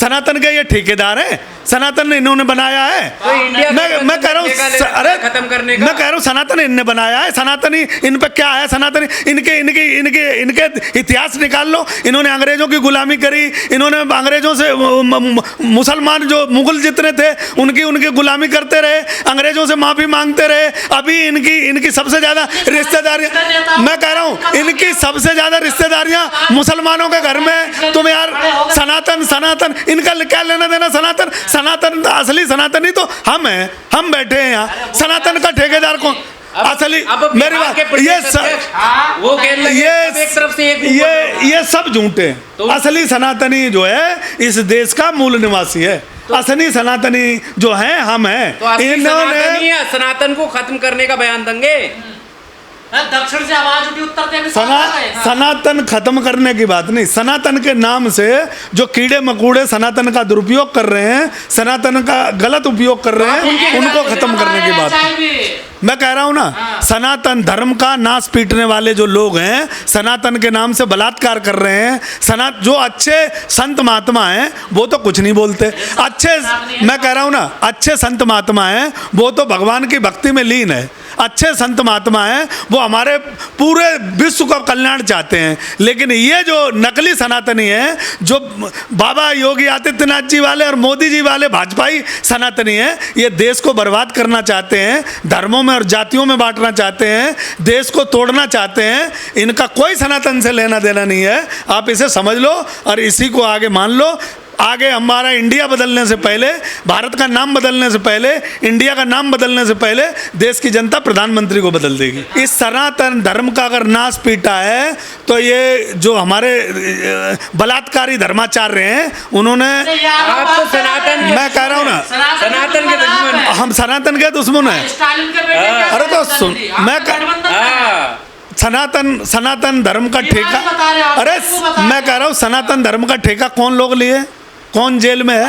सनातन के ये ठेकेदार हैं, सनातन ने इन्होंने बनाया है। मैं कह रहा हूँ, अरे खत्म करने का मैं कह रहा हूँ सनातन इनने बनाया है। सनातनी इन पे क्या है? सनातनी इनके इनके इनके इनके इतिहास निकाल लो। इन्होंने अंग्रेजों की गुलामी करी, इन्होंने अंग्रेजों से मुसलमान जो मुगल जितने थे उनकी उनकी गुलामी करते रहे, अंग्रेजों से माफी मांगते रहे। अभी इनकी सबसे ज्यादा रिश्तेदारियां, मैं कह रहा हूँ इनकी सबसे ज्यादा रिश्तेदारियां मुसलमानों के घर में। तुम यार सनातन सनातन इनका क्या लेना देना? सनातन सनातन असली सनातनी तो हम हैं, हम बैठे हैं यहाँ। सनातन का ठेकेदार कौन? असली मेरी बात ये सब झूठे हैं। तो असली सनातनी जो है इस देश का मूल निवासी है। असली सनातनी जो है हम हैं। तो इन्होंने सनातन को खत्म करने का बयान देंगे। दक्षिण से आवाज उठी, उत्तर से सनातन खत्म करने की बात नहीं। सनातन के नाम से जो कीड़े मकोड़े सनातन का दुरुपयोग कर रहे हैं, सनातन का गलत उपयोग कर रहे हैं, उनको खत्म करने की बात मैं कह रहा हूं ना। सनातन धर्म का नाश पीटने वाले जो लोग हैं, सनातन के नाम से बलात्कार कर रहे हैं। जो अच्छे संत महात्मा हैं वो तो कुछ नहीं बोलते। अच्छे, मैं कह रहा हूं ना, अच्छे संत महात्मा हैं वो तो भगवान की भक्ति में लीन है। अच्छे संत महात्मा हैं वो हमारे पूरे विश्व का कल्याण चाहते हैं। लेकिन ये जो नकली सनातनी है, जो बाबा योगी आदित्यनाथ जी वाले और मोदी जी वाले भाजपाई सनातनी हैं, ये देश को बर्बाद करना चाहते हैं, धर्मों में और जातियों में बांटना चाहते हैं, देश को तोड़ना चाहते हैं। इनका कोई सनातन से लेना देना नहीं है। आप इसे समझ लो और इसी को आगे मान लो। आगे हमारा इंडिया बदलने से पहले, भारत का नाम बदलने से पहले, इंडिया का नाम बदलने से पहले देश की जनता प्रधानमंत्री को बदल देगी। इस सनातन धर्म का अगर नाश पीटा है तो ये जो हमारे बलात्कारी धर्माचार्य हैं उन्होंने, आपको सनातन, मैं कह रहा हूँ ना, सनातन के दुश्मन, हम सनातन के दुश्मन हैं। अरे तो सुन, मैं सनातन धर्म का ठेका, अरे मैं कह रहा हूँ सनातन धर्म का ठेका कौन लोग लिए? कौन जेल में है?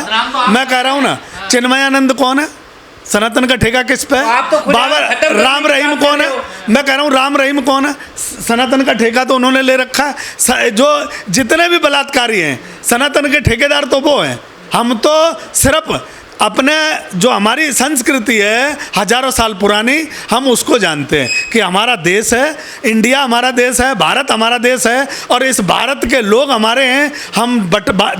मैं कह रहा हूँ ना, चिन्मयानंद कौन है? सनातन का ठेका किस पे? बाबा राम रहीम कौन है? मैं कह रहा हूँ राम रहीम कौन है? सनातन का ठेका तो उन्होंने ले रखा है। जो जितने भी बलात्कारी हैं सनातन के ठेकेदार तो वो हैं। हम तो सिर्फ अपने जो हमारी संस्कृति है हजारों साल पुरानी, हम उसको जानते हैं कि हमारा देश है, इंडिया हमारा देश है, भारत हमारा देश है और इस भारत के लोग हमारे हैं। हम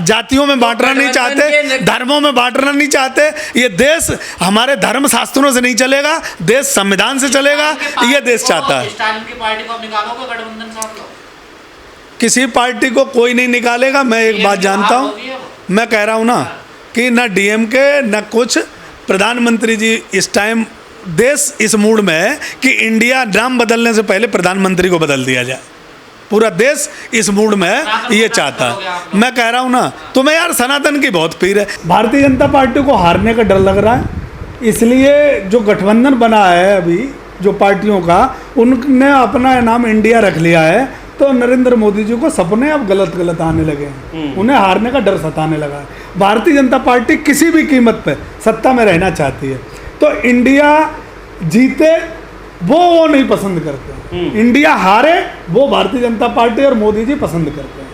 जातियों में बांटना नहीं चाहते, धर्मों में बांटना नहीं चाहते। ये देश हमारे धर्म शास्त्रों से नहीं चलेगा, देश संविधान से चलेगा, ये देश चाहता है। किसी पार्टी को कोई नहीं निकालेगा। मैं एक बात जानता हूँ, मैं कह रहा हूँ ना कि न डीएमके न कुछ, प्रधानमंत्री जी इस टाइम देश इस मूड में है कि इंडिया नाम बदलने से पहले प्रधानमंत्री को बदल दिया जाए। पूरा देश इस मूड में है, ये चाहता है। मैं कह रहा हूँ ना, तुम्हें यार सनातन की बहुत पीर है। भारतीय जनता पार्टी को हारने का डर लग रहा है, इसलिए जो गठबंधन बना है अभी जो पार्टियों का, उनने अपना नाम इंडिया रख लिया है। तो नरेंद्र मोदी जी को सपने अब गलत आने लगे हैं, उन्हें हारने का डर सताने लगा है। भारतीय जनता पार्टी किसी भी कीमत पे सत्ता में रहना चाहती है, तो इंडिया जीते वो नहीं पसंद करते, इंडिया हारे वो भारतीय जनता पार्टी और मोदी जी पसंद करते हैं।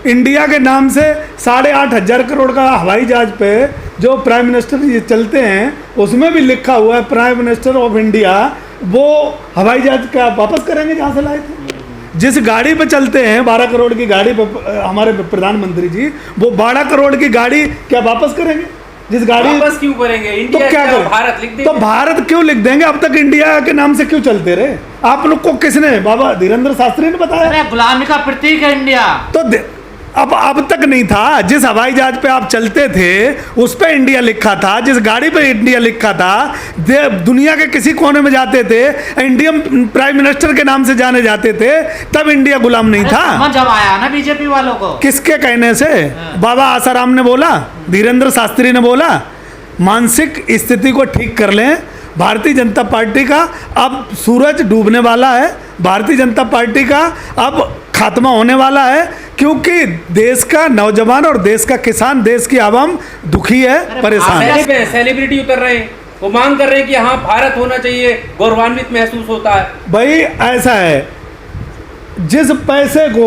इंडिया के नाम से 8,500 करोड़ का हवाई जहाज पे जो प्राइम मिनिस्टर ये चलते हैं, उसमें भी लिखा हुआ है प्राइम मिनिस्टर ऑफ इंडिया। वो हवाई जहाज क्या वापस करेंगे जहाँ से लाए थे? जिस गाड़ी पे चलते हैं 12 करोड़ की गाड़ी पे हमारे प्रधानमंत्री जी, वो 12 करोड़ की गाड़ी क्या वापस करेंगे? जिस गाड़ी वापस क्यों करेंगे? तो क्या करें? भारत लिख देंगे। तो भारत क्यों लिख देंगे? अब तक इंडिया के नाम से क्यों चलते रहे? आप लोग को किसने, बाबा धीरेन्द्र शास्त्री ने बताया? गुलामी का प्रतीक है इंडिया। तो अब तक नहीं था। जिस हवाई जहाज पे आप चलते थे उस पे इंडिया लिखा था, जिस गाड़ी पे इंडिया लिखा था, दुनिया के किसी कोने में जाते थे इंडियन प्राइम मिनिस्टर के नाम से जाने जाते थे, तब इंडिया गुलाम नहीं था। जब आया ना बीजेपी वालों को, किसके कहने से? बाबा आसाराम ने बोला, धीरेन्द्र शास्त्री ने बोला। मानसिक स्थिति को ठीक कर लें। भारतीय जनता पार्टी का अब सूरज डूबने वाला है, भारतीय जनता पार्टी का अब खात्मा होने वाला है, क्योंकि देश का नौजवान और देश का किसान, देश की आवाम दुखी है, परेशान है। सेलिब्रिटी उतर रहे हैं, वो मांग कर रहे हैं कि हाँ भारत होना चाहिए, गौरवान्वित महसूस होता है। भाई ऐसा है, जिस पैसे को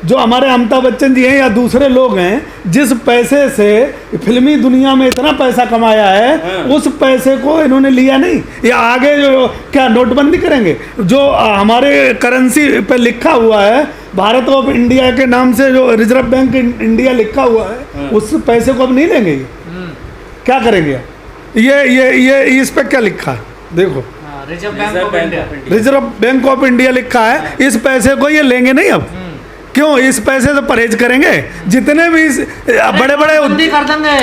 जो हमारे अमिताभ बच्चन जी हैं या दूसरे लोग हैं, जिस पैसे से फिल्मी दुनिया में इतना पैसा कमाया है, उस पैसे को इन्होंने लिया नहीं। या आगे जो क्या नोटबंदी करेंगे, जो हमारे करेंसी पे लिखा हुआ है भारत ऑफ इंडिया के नाम से, जो रिजर्व बैंक इंडिया लिखा हुआ है, उस पैसे को अब नहीं लेंगे। ये क्या करेंगे? ये इस पे क्या लिखा है देखो, reserve bank of India. Reserve bank of India लिखा है। इस पैसे को ये लेंगे नहीं अब। क्यों? इस पैसे से परहेज करेंगे। जितने भी बड़े बड़े नोटबंदी कर देंगे,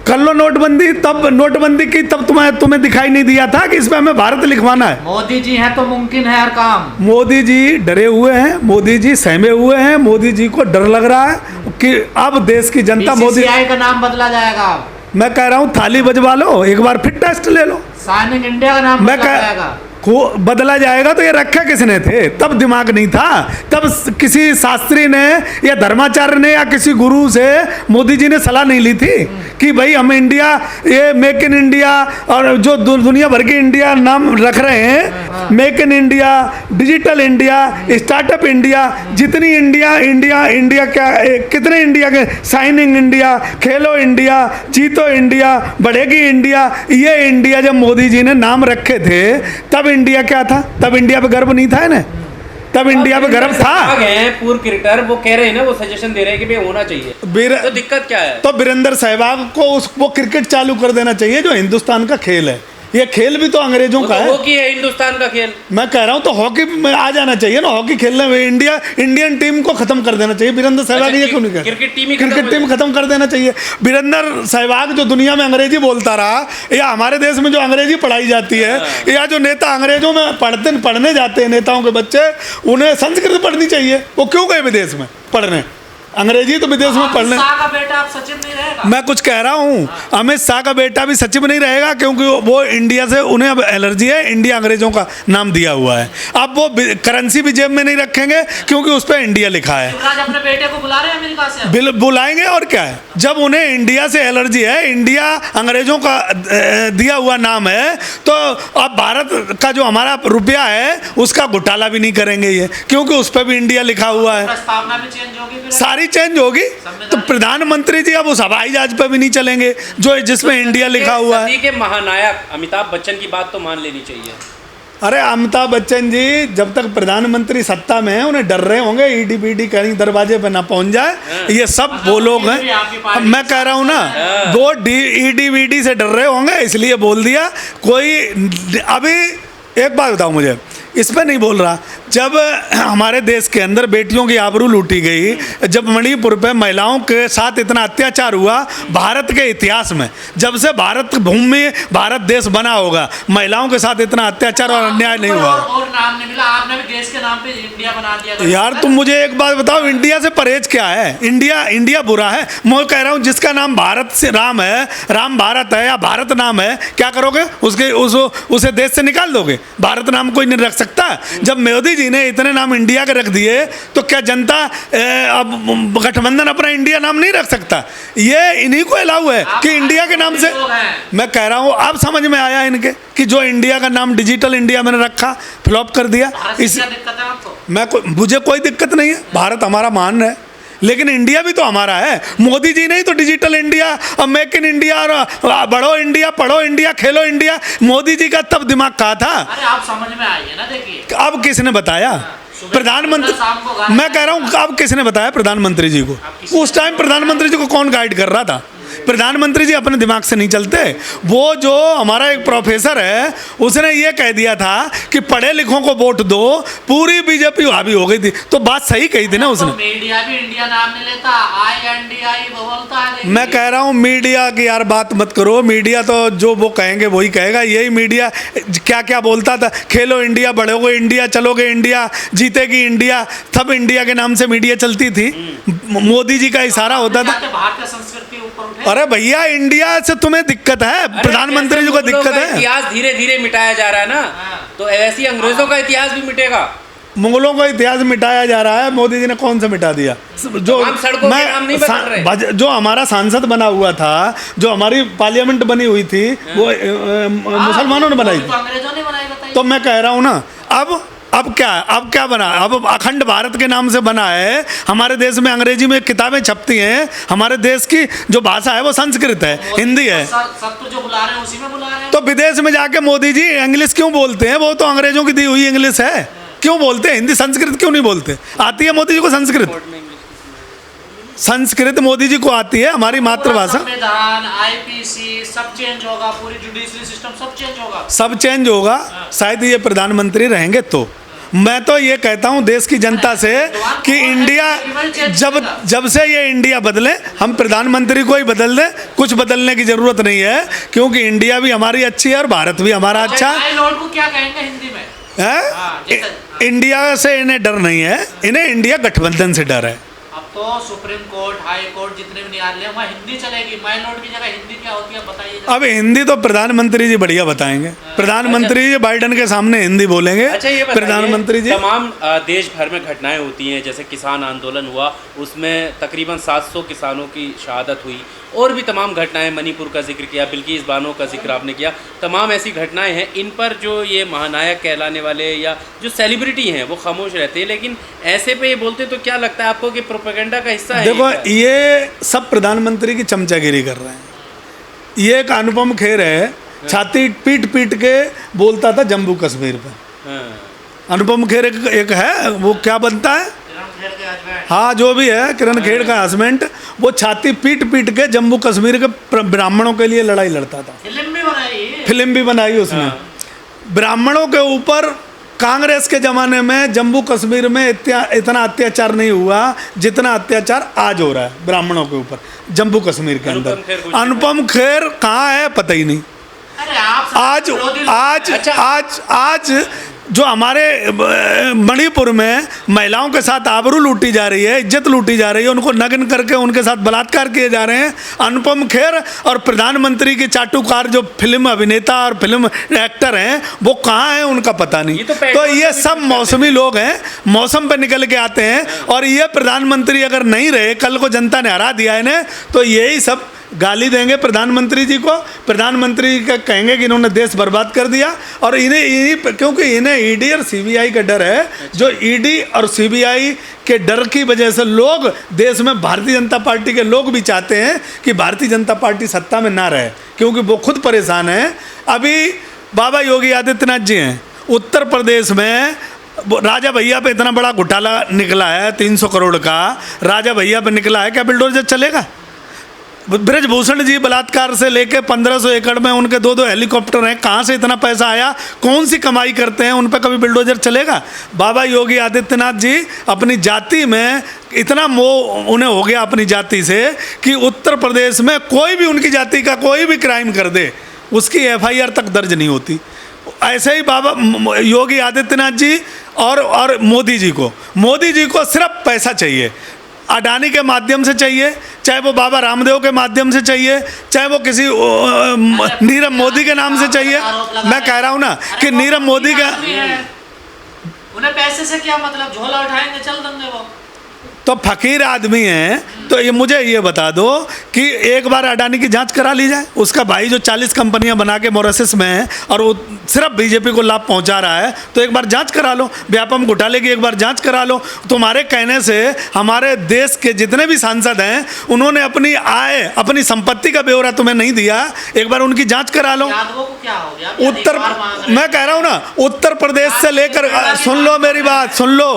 कर लो नोटबंदी। तब नोटबंदी की तब तुम्हें दिखाई नहीं दिया था कि इसमें हमें भारत लिखवाना है। मोदी जी हैं तो मुमकिन है हर काम। मोदी जी डरे हुए हैं, मोदी जी सहमे हुए हैं, मोदी जी को डर लग रहा है कि अब देश की जनता मोदी। BCCI का नाम बदला जाएगा। मैं कह रहा हूँ थाली बजवा लो, एक बार फिर टेस्ट ले लो। साइनिंग इंडिया का नाम मैं बदला जाएगा। बदला जाएगा तो ये रखे किसने थे? तब दिमाग नहीं था। तब किसी शास्त्री ने या धर्माचार्य ने या किसी गुरु से मोदी जी ने सलाह नहीं ली थी कि भाई हम इंडिया, ये मेक इन इंडिया और जो दुनिया भर के इंडिया नाम रख रहे हैं, make in India, digital India, startup India, जितनी इंडिया क्या कितने इंडिया के, साइनिंग इंडिया, खेलो इंडिया, जीतो इंडिया, बढ़ेगी इंडिया, ये इंडिया जब मोदी जी ने नाम रखे थे तब इंडिया क्या था? तब इंडिया पे गर्व नहीं था ना? तब इंडिया पे गर्व था। पूर्व क्रिकेटर वो कह रहे हैं ना, वो सजेशन दे रहे हैं कि भाई होना चाहिए। तो दिक्कत क्या है? तो वीरेंद्र सहवाग को वो क्रिकेट चालू कर देना चाहिए जो हिंदुस्तान का खेल है। ये खेल भी तो अंग्रेजों का है। हॉकी है हिंदुस्तान का खेल। मैं कह रहा हूँ तो हॉकी में आ जाना चाहिए ना। हॉकी खेलने में इंडियन टीम को खत्म कर देना चाहिए। वीरेंद्र सहवाग ये क्यों नहीं कर? क्रिकेट टीम खत्म कर देना चाहिए। वीरेंद्र सहवाग जो दुनिया में अंग्रेजी बोलता रहा, या हमारे देश में जो अंग्रेजी पढ़ाई जाती है, या जो नेता अंग्रेजों में पढ़ने जाते हैं, नेताओं के बच्चे, उन्हें संस्कृत पढ़नी चाहिए। वो क्यों गए विदेश में पढ़ने? अंग्रेजी तो विदेश में पढ़ने। का बेटा अब सचिव नहीं रहेगा। मैं कुछ कह रहा हूँ, अमित शाह का बेटा भी सचिव नहीं रहेगा, क्योंकि वो इंडिया से उन्हें अब एलर्जी है। इंडिया अंग्रेजों का नाम दिया हुआ है। अब वो करेंसी भी जेब में नहीं रखेंगे क्योंकि उस पर इंडिया लिखा है। युवराज अपने बेटे को बुला रहे हैं अमेरिका से। बुलाएंगे और क्या है? जब उन्हें इंडिया से एलर्जी है, इंडिया अंग्रेजों का दिया हुआ नाम है, तो अब भारत का जो हमारा रुपया है उसका घोटाला भी नहीं करेंगे ये, क्योंकि उस पर भी इंडिया लिखा हुआ है। प्रस्तावना भी चेंज होगी, सारी चेंज होगी। तो प्रधानमंत्री जी अब उस हवाई जहाज पे भी नहीं चलेंगे जो जिसमें इंडिया लिखा हुआ है। सदी के महानायक अमिताभ बच्चन की बात तो मान लेनी चाहिए। अरे अमिताभ बच्चन जी जब तक प्रधानमंत्री सत्ता में है, उन्हें डर रहे होंगे ईडी बीडी कहीं दरवाजे पे ना पहुंच जाए। ये सब वो लोग हैं। मैं कह रहा हूँ ना, वो ईडी बीडी से डर रहे होंगे, इसलिए बोल दिया। कोई अभी एक बात बताओ मुझे, इस पर नहीं बोल रहा। जब हमारे देश के अंदर बेटियों की आबरू लूटी गई, जब मणिपुर पे महिलाओं के साथ इतना अत्याचार हुआ भारत के इतिहास में, जब से भारत भूमि भारत देश बना होगा, महिलाओं के साथ इतना अत्याचार और अन्याय नहीं हुआ। और नाम नहीं मिला, आपने भी देश के नाम पे इंडिया बना दिया। यार तुम मुझे एक बात बताओ, इंडिया से परहेज क्या है? इंडिया बुरा है? मैं कह रहा हूँ जिसका नाम भारत से राम है, राम भारत है या भारत नाम है, क्या करोगे? उसे देश से निकाल दोगे? भारत नाम कोई नहीं रख सकता। जब मोदी जी ने इतने नाम इंडिया के रख दिए तो क्या जनता अब गठबंधन अपना इंडिया नाम नहीं रख सकता? ये इन्हीं को अलाउ है कि इंडिया के नाम से। मैं कह रहा हूँ अब समझ में आया इनके कि जो इंडिया का नाम डिजिटल इंडिया मैंने रखा, फ्लॉप कर दिया। मुझे कोई दिक्कत नहीं है, भारत हमारा मान है, लेकिन इंडिया भी तो हमारा है। मोदी जी ने तो डिजिटल इंडिया और मेक इन इंडिया और बढ़ो इंडिया, पढ़ो इंडिया, खेलो इंडिया, मोदी जी का तब दिमाग कहा था। अरे आप समझ में आइए ना, देखिए अब किसने बताया? प्रधानमंत्री, मैं कह रहा हूँ अब किसने बताया प्रधानमंत्री जी को? उस टाइम प्रधानमंत्री जी को कौन गाइड कर रहा था? प्रधानमंत्री जी अपने दिमाग से नहीं चलते। वो जो हमारा एक प्रोफेसर है उसने ये कह दिया था कि पढ़े लिखों को वोट दो, पूरी बीजेपी हावी हो गई थी। तो बात सही कही थी ना उसने। मीडिया भी इंडिया नाम नहीं लेता, INDI बोलता है। मैं कह रहा हूँ मीडिया की यार बात मत करो। मीडिया तो जो वो कहेंगे वही कहेगा। यही मीडिया क्या क्या बोलता था, खेलो इंडिया, बढ़ोगे इंडिया, चलोगे इंडिया, जीतेगी इंडिया, तब इंडिया के नाम से मीडिया चलती थी। मोदी जी का इशारा होता था। भारतीय संस्कृति ऊपर उठे। अरे भैया इंडिया से तुम्हें दिक्कत है, प्रधानमंत्री जी को दिक्कत है। इतिहास धीरे धीरे मिटाया जा रहा है ना, तो ऐसी अंग्रेजों का इतिहास भी मिटेगा। मुगलों का इतिहास मिटाया जा रहा है। मोदी जी ने कौन सा मिटा दिया? जो जो हमारा सांसद बना हुआ था, जो हमारी पार्लियामेंट बनी हुई थी, वो मुसलमानों ने बनाई थी। अंग्रेजों ने बनाई, बताइए। तो मैं कह रहा हूँ ना, अब क्या बना, अब अखंड भारत के नाम से बना है। हमारे देश में अंग्रेजी में किताबें छपती हैं, हमारे देश की जो भाषा है वो संस्कृत है, हिंदी है। सब तो जो बुला रहे हैं उसी में बुला रहे हैं। तो विदेश में जाके मोदी जी इंग्लिश क्यों बोलते हैं? वो तो अंग्रेजों की दी हुई इंग्लिश है, क्यों बोलते हैं हिंदी? संस्कृत क्यों नहीं बोलते? आती है मोदी जी को संस्कृत? संस्कृत मोदी जी को आती है, हमारी मातृभाषा। संविधान, आईपीसी सब चेंज होगा, पूरी जुडिशरी सिस्टम सब चेंज होगा। सब चेंज होगा, शायद ये प्रधानमंत्री रहेंगे तो। मैं तो ये कहता हूँ देश की जनता से कि इंडिया जब से ये इंडिया बदले, हम प्रधानमंत्री को ही बदल दें, कुछ बदलने की जरूरत नहीं है, क्योंकि इंडिया भी हमारी अच्छी है और भारत भी हमारा अच्छा है। लॉर्ड को क्या कहेंगे हिंदी में? इंडिया से इन्हें डर नहीं है, इन्हें इंडिया गठबंधन से डर है। अब तो सुप्रीम कोर्ट, हाई कोर्ट, जितने भी न्यायालय वहाँ हिंदी चलेगी। माय लॉर्ड की जगह हिंदी क्या होती है बताइए। अब हिंदी तो प्रधानमंत्री जी बढ़िया बताएंगे। प्रधानमंत्री जी बाइडन के सामने हिंदी बोलेंगे। अच्छा, ये प्रधानमंत्री जी, तमाम देश भर में घटनाएं होती हैं, जैसे किसान आंदोलन हुआ, उसमें तकरीबन 700 किसानों की शहादत हुई, और भी तमाम घटनाएं, मणिपुर का जिक्र किया, बिल्किस बानो का जिक्र आपने किया, तमाम ऐसी घटनाएं हैं। इन पर जो ये महानायक कहलाने वाले या जो सेलिब्रिटी हैं वो खामोश रहते हैं, लेकिन ऐसे पे ये बोलते तो क्या लगता है आपको कि प्रोपेगेंडा का हिस्सा है? देखो ये सब प्रधानमंत्री की चमचागिरी कर रहे हैं। ये एक अनुपम खेर है, छाती पीट पीट के बोलता था जम्मू कश्मीर पे। अनुपम खेर एक है, वो क्या बनता है, हाँ जो भी है, किरण खेर का हस्बैंड, वो छाती पीट पीट के जम्मू कश्मीर के ब्राह्मणों के लिए लड़ाई लड़ता था। फिल्म भी बनाई उसने। ब्राह्मणों के ऊपर कांग्रेस के ज़माने में जम्मू कश्मीर में इतना अत्याचार नहीं हुआ जितना अत्याचार आज हो रहा है ब्राह्मणों के ऊपर जम्मू कश्मीर के अंदर। अनुपम खेर कहाँ है पता ही नहीं। आज आज आज आज जो हमारे मणिपुर में महिलाओं के साथ आबरू लूटी जा रही है, इज्जत लूटी जा रही है, उनको नग्न करके उनके साथ बलात्कार किए जा रहे हैं, अनुपम खेर और प्रधानमंत्री के चाटुकार जो फिल्म अभिनेता और फिल्म एक्टर हैं वो कहाँ हैं उनका पता नहीं। तो ये सब मौसमी लोग हैं, मौसम पे निकल के आते हैं। और ये प्रधानमंत्री अगर नहीं रहे, कल को जनता ने हरा दिया इन्हें, तो यही सब गाली देंगे प्रधानमंत्री जी को। प्रधानमंत्री का कहेंगे कि इन्होंने देश बर्बाद कर दिया। और इन्हें क्योंकि इन्हें ईडी और सीबीआई का डर है, जो ईडी और सीबीआई के डर की वजह से लोग देश में, भारतीय जनता पार्टी के लोग भी चाहते हैं कि भारतीय जनता पार्टी सत्ता में ना रहे, क्योंकि वो खुद परेशान है। अभी बाबा योगी आदित्यनाथ जी हैं, उत्तर प्रदेश में राजा भैया पे इतना बड़ा घोटाला निकला है, 300 करोड़ का राजा भैया पे निकला है, क्या बिल्डोजर चलेगा? ब्रजभूषण जी बलात्कार से लेके 1500 एकड़ में उनके 2-2 हेलीकॉप्टर हैं, कहाँ से इतना पैसा आया? कौन सी कमाई करते हैं? उन पर कभी बिल्डोजर चलेगा? बाबा योगी आदित्यनाथ जी अपनी जाति में इतना मोह उन्हें हो गया अपनी जाति से कि उत्तर प्रदेश में कोई भी उनकी जाति का कोई भी क्राइम कर दे, उसकी FIR तक दर्ज नहीं होती। ऐसे ही बाबा योगी आदित्यनाथ जी और मोदी जी को सिर्फ पैसा चाहिए। अडानी के माध्यम से चाहिए, चाहे वो बाबा रामदेव के माध्यम से चाहिए, चाहे वो किसी नीरव मोदी के नाम से चाहिए। मैं कह रहा हूँ ना कि नीरव मोदी का, उन्हें पैसे से क्या मतलब, झोला उठाएंगे चल देंगे वो तो फकीर आदमी हैं। तो ये मुझे ये बता दो कि एक बार अडानी की जांच करा ली जाए। उसका भाई जो 40 कंपनियां बना के मॉरिशस में है और वो सिर्फ बीजेपी को लाभ पहुंचा रहा है, तो एक बार जांच करा लो। व्यापम घोटाले की एक बार जांच करा लो। तुम्हारे कहने से हमारे देश के जितने भी सांसद हैं उन्होंने अपनी आय, अपनी संपत्ति का ब्यौरा तुम्हें नहीं दिया, एक बार उनकी जांच करा लो। उत्तर, मैं कह रहा हूँ ना, उत्तर प्रदेश से लेकर, सुन लो मेरी बात, सुन लो,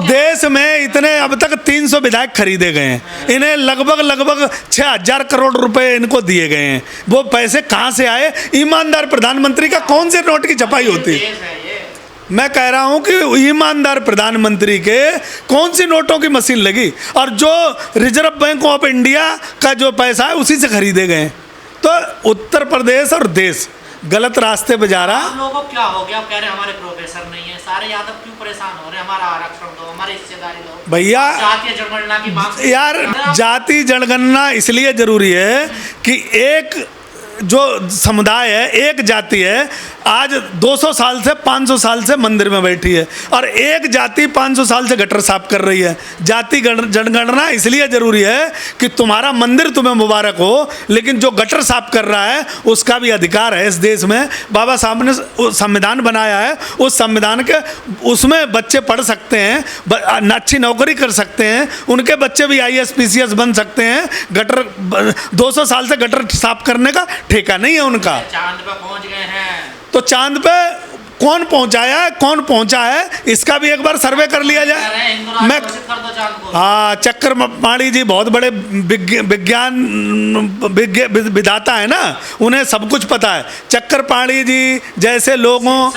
देश में इतने अब तक 300 विधायक खरीदे गए हैं, इन्हें लगभग 6000 करोड़ रुपए इनको दिए गए हैं। वो पैसे कहाँ से आए? ईमानदार प्रधानमंत्री का कौन से नोट की छपाई होती है? मैं कह रहा हूं कि ईमानदार प्रधानमंत्री के कौन सी नोटों की मशीन लगी? और जो रिजर्व बैंक ऑफ इंडिया का जो पैसा है उसी से खरीदे गए। तो उत्तर प्रदेश और देश गलत रास्ते पे जा रहा। हम लोगों को क्या हो गया? कह रहे हमारे प्रोफेसर नहीं है, सारे यादव क्यों परेशान हो रहे हैं? हमारा आरक्षण दो, हमारी हिस्सेदारी दो। भैया जातीय जनगणना की मांग यार, जाति जनगणना इसलिए जरूरी है कि एक जो समुदाय है, एक जाति है, आज 200 साल से 500 साल से मंदिर में बैठी है और एक जाति 500 साल से गटर साफ कर रही है। जाति जनगणना इसलिए ज़रूरी है कि तुम्हारा मंदिर तुम्हें मुबारक हो, लेकिन जो गटर साफ कर रहा है उसका भी अधिकार है इस देश में। बाबा साहब ने संविधान बनाया है, उस संविधान के उसमें बच्चे पढ़ सकते हैं, अच्छी नौकरी कर सकते हैं, उनके बच्चे भी IAS PCS बन सकते हैं। गटर 200 साल से गटर साफ करने का ठेका नहीं है उनका। चांद पे पहुंच गए हैं। तो चांद पे कौन पहुंचाया है, कौन पहुंचा है, इसका भी एक बार सर्वे कर लिया जाए। मैं हाँ, चक्रपाणी जी बहुत बड़े विज्ञान विधाता है ना, उन्हें सब कुछ पता है। चक्रपाणी जी जैसे लोगों